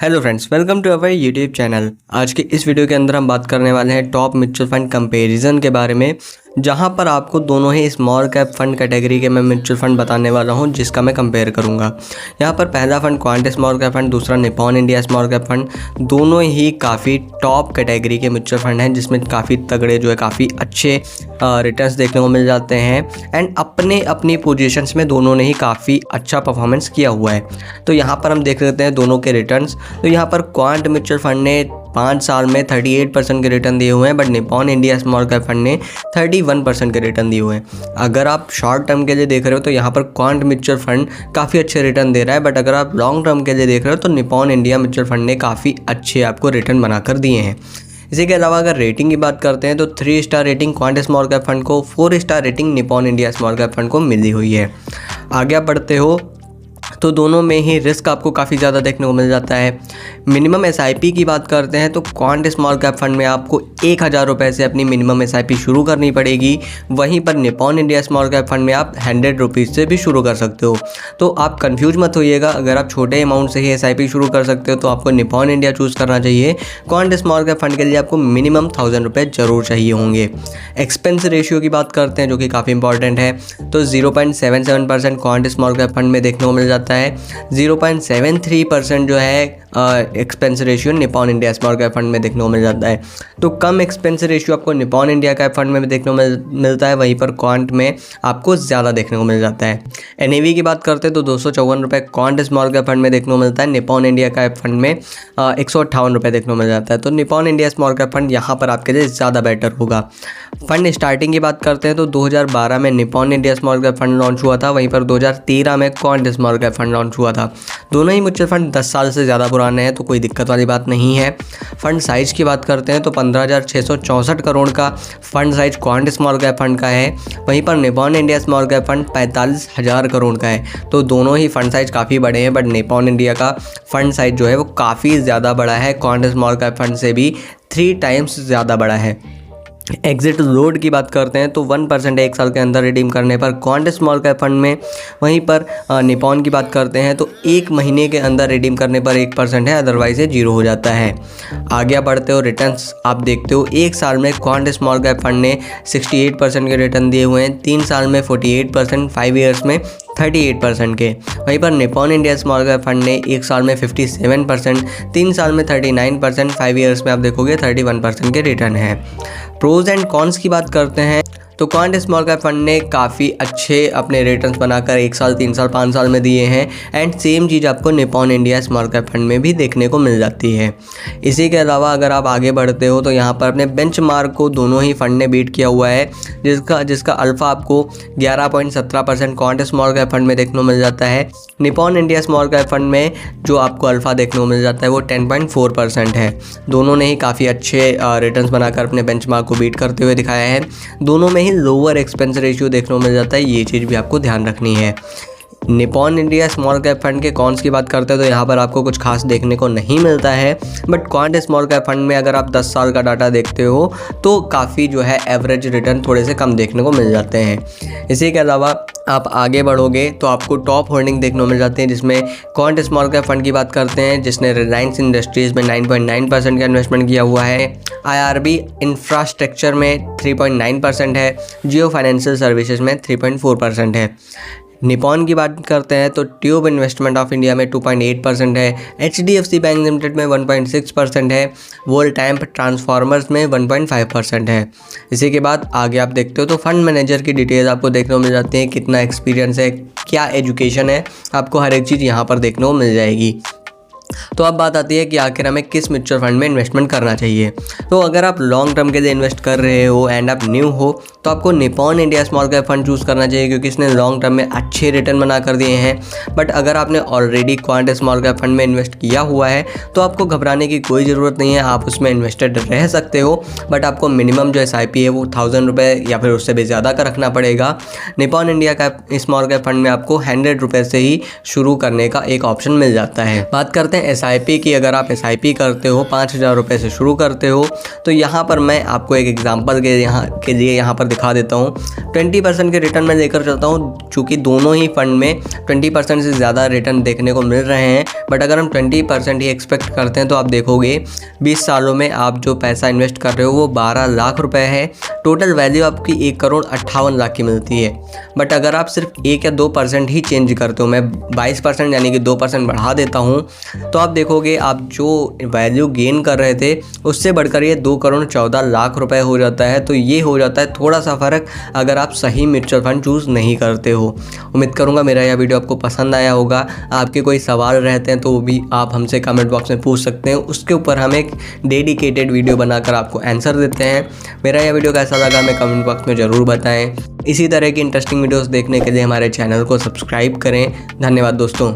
Hello friends, welcome to our YouTube channel. आज के इस वीडियो के अंदर हम बात करने वाले हैं टॉप म्यूचुअल फंड कंपैरिजन के बारे में, जहां पर आपको दोनों ही स्मॉल कैप फंड कैटेगरी के मैं म्यूचुअल फंड बताने वाला हूं, जिसका मैं कंपेयर करूंगा। यहां पर पहला fund Quant small cap fund, दूसरा Nippon India small cap fund, दोनों ही काफ़ी टॉप कैटेगरी के म्यूचुअल फंड हैं, जिसमें काफ़ी तगड़े जो है काफ़ी अच्छे रिटर्न्स देखने को मिल जाते हैं एंड अपनी पोजीशंस में दोनों ने ही काफ़ी अच्छा परफॉर्मेंस किया हुआ है। तो यहाँ पर हम देख लेते हैं दोनों के रिटर्न्स। तो यहाँ पर क्वांट म्यूचुअल फंड ने 5 साल में 38% के रिटर्न दिए हुए हैं, but Nippon India small cap fund ने 31% के रिटर्न दिए हुए हैं। अगर आप शॉर्ट टर्म के लिए देख रहे हो तो यहाँ पर क्वांट म्यूचुअल फंड काफ़ी अच्छे रिटर्न दे रहा है, बट अगर आप लॉन्ग टर्म के लिए देख रहे हो तो निपॉन इंडिया म्यूचुअल फंड ने काफ़ी अच्छे आपको रिटर्न बनाकर दिए हैं। इसी के अलावा अगर रेटिंग की बात करते हैं तो 3 star rating quant small cap fund को, 4 star rating Nippon India small cap fund को मिली हुई है। आगे आप बढ़ते हो तो दोनों में ही रिस्क आपको काफ़ी ज़्यादा देखने को मिल जाता है। मिनिमम एसआईपी की बात करते हैं तो क्वांट स्मॉल कैप फंड में आपको 1000 रुपये से अपनी मिनिमम एसआईपी शुरू करनी पड़ेगी। वहीं पर Nippon India small cap fund में आप 100 रुपीज़ से भी शुरू कर सकते हो। तो आप कंफ्यूज मत होइएगा, अगर आप छोटे अमाउंट से ही एसआईपी शुरू कर सकते हो तो आपको निपॉन इंडिया चूज़ करना चाहिए। क्वांट स्मॉल कैप फंड के लिए आपको मिनिमम 1000 रुपये ज़रूर चाहिए होंगे। एक्सपेंस रेशियो की बात करते हैं जो कि काफ़ी इंपॉर्टेंट है, तो 0.77% क्वांट स्मॉल कैप फंड में देखने को मिल जाता है। 0.73% जो है expense ratio Nippon India small cap fund में देखने को मिल जाता है। तो कम एक्सपेंस रेशियो आपको निपॉन इंडिया कैप फंड में देखने को मिलता है, वहीं पर क्वांट में आपको ज़्यादा देखने को मिल जाता है। एनएवी की बात करते हैं तो 254 रुपये क्वांट स्मॉल कैप फंड में देखने को मिलता है, निपॉन इंडिया कैप फंड में 158 रुपये देखने को मिल जाता है। तो Nippon India small cap fund यहाँ पर आपके लिए ज़्यादा बेटर होगा। फंड स्टार्टिंग की बात करते हैं तो 2012 में Nippon India small cap fund launch हुआ था, वहीं पर 2013 में quant small cap fund launch हुआ था। दोनों ही म्यूचुअल फंड 10 साल से ज़्यादा पुराने हैं, तो कोई दिक्कत वाली बात नहीं है। फंड साइज़ की बात करते हैं तो 15,664 करोड़ का fund size quant small cap fund का है, वहीं पर Nippon India small cap fund 45,000 crore का है। तो दोनों ही फंड साइज काफ़ी बड़े हैं, बट निपॉन इंडिया का फंड साइज जो है वो काफ़ी ज़्यादा बड़ा है, क्वांट स्मॉल कैप फंड से भी 3 टाइम्स ज़्यादा बड़ा है। एग्जिट लोड की बात करते हैं तो 1% 1 साल के अंदर रिडीम करने पर क्वांट स्मॉल कैप फंड में, वहीं पर निपॉन की बात करते हैं तो 1 महीने के अंदर रिडीम करने पर 1% है, अदरवाइज ये 0 हो जाता है। आगे बढ़ते हो, रिटर्न्स आप देखते हो 1 साल में क्वांट स्मॉल कैप फंड ने 68% के रिटर्न दिए हुए हैं, 3 साल में 48%, 5 ईयर्स में 38% के। वहीं पर Nippon India small cap fund ने 1 साल में 57%, 3 साल में 39%, 5 ईयर्स में आप देखोगे 31% के रिटर्न है। प्रोज एंड कॉन्स की बात करते हैं तो क्वांट स्मॉल कैप फंड ने काफ़ी अच्छे अपने रिटर्न्स बनाकर 1 साल, 3 साल, 5 साल में दिए हैं एंड सेम चीज़ आपको Nippon India small cap fund में भी देखने को मिल जाती है। इसी के अलावा अगर आप आगे बढ़ते हो तो यहाँ पर अपने बेंचमार्क को दोनों ही फंड ने बीट किया हुआ है, जिसका अल्फ़ा आपको 11.17% क्वांट स्मॉल कैप फंड में देखने को मिल जाता है। Nippon India small cap fund में जो आपको अल्फ़ा देखने को मिल जाता है वो 10.4% है। दोनों ने ही काफ़ी अच्छे रिटर्न्स बनाकर अपने बेंचमार्क को बीट करते हुए दिखाया है। दोनों में ही लोअर एक्सपेंस रेशियो देखने को मिल जाता है, ये चीज़ भी आपको ध्यान रखनी है। Nippon India small cap fund के कॉन्स की बात करते हैं तो यहाँ पर आपको कुछ खास देखने को नहीं मिलता है, but quant small cap fund में अगर आप 10 साल का डाटा देखते हो तो काफ़ी जो है एवरेज रिटर्न थोड़े से कम देखने को मिल जाते हैं। इसी के अलावा आप आगे बढ़ोगे तो आपको टॉप होल्डिंग देखने को मिल जाते हैं, जिसमें क्वांट स्मॉल कैप फंड की बात करते हैं जिसने रिलायंस इंडस्ट्रीज़ में 9.9% का इन्वेस्टमेंट किया हुआ है, IRB इंफ्रास्ट्रक्चर में 3.9% है, जियो फाइनेंशियल सर्विसेज में 3.4% है। निपॉन की बात करते हैं तो ट्यूब इन्वेस्टमेंट ऑफ इंडिया में 2.8% है, HDFC बैंक लिमिटेड में 1.6% है, वोल्टैम्प ट्रांसफार्मर्स में 1.5% है। इसी के बाद आगे आप देखते हो तो फंड मैनेजर की डिटेल्स आपको देखने को मिल जाती है, कितना एक्सपीरियंस है, क्या एजुकेशन है, आपको हर एक चीज़ यहाँ पर देखने को मिल जाएगी। तो अब बात आती है कि आखिर हमें किस म्यूचुअल फंड में इन्वेस्टमेंट करना चाहिए। तो अगर आप लॉन्ग टर्म के लिए इन्वेस्ट कर रहे हो एंड आप न्यू हो तो आपको Nippon India small cap fund choose करना चाहिए, क्योंकि इसने लॉन्ग टर्म में अच्छे रिटर्न बना कर दिए हैं। बट अगर आपने already quant small cap fund में इन्वेस्ट किया हुआ है तो आपको घबराने की कोई ज़रूरत नहीं है, आप उसमें इन्वेस्टेड रह सकते हो, बट आपको मिनिमम जो SIP है वो 1000 रुपये या फिर उससे भी ज़्यादा का रखना पड़ेगा। Nippon India cap small cap fund में आपको 100 रुपये से ही शुरू करने का एक ऑप्शन मिल जाता है। बात करते हैं SIP की। अगर आप SIP करते हो 5000 रुपये से शुरू करते हो तो यहाँ पर मैं आपको एक एग्जाम्पल के लिए यहाँ पर दिखा देता हूँ। 20% के रिटर्न मैं लेकर चलता हूँ, चूँकि दोनों ही फंड में 20% से ज़्यादा रिटर्न देखने को मिल रहे हैं। बट अगर हम 20% ही एक्सपेक्ट करते हैं तो आप देखोगे 20 सालों में आप जो पैसा इन्वेस्ट कर रहे हो वो 12 लाख रुपए है। टोटल वैल्यू आपकी 1,58,00,000 की मिलती है। बट अगर आप सिर्फ 1 या 2% ही चेंज करते हो, मैं 22% यानी कि 2% बढ़ा देता हूँ, तो आप देखोगे आप जो वैल्यू गेन कर रहे थे उससे बढ़कर ये 2,14,00,000 रुपए हो जाता है। तो ये हो जाता है थोड़ा सा फ़र्क अगर आप सही म्यूचुअल फंड चूज़ नहीं करते हो। उम्मीद करूँगा मेरा यह वीडियो आपको पसंद आया होगा। आपके कोई सवाल रहते हैं तो वो भी आप हमसे कमेंट बॉक्स में पूछ सकते हैं, उसके ऊपर हम एक डेडिकेटेड वीडियो बनाकर आपको आंसर देते हैं। मेरा यह वीडियो कैसा लगा हमें कमेंट बॉक्स में ज़रूर बताएं। इसी तरह की इंटरेस्टिंग वीडियोस देखने के लिए हमारे चैनल को सब्सक्राइब करें। धन्यवाद दोस्तों।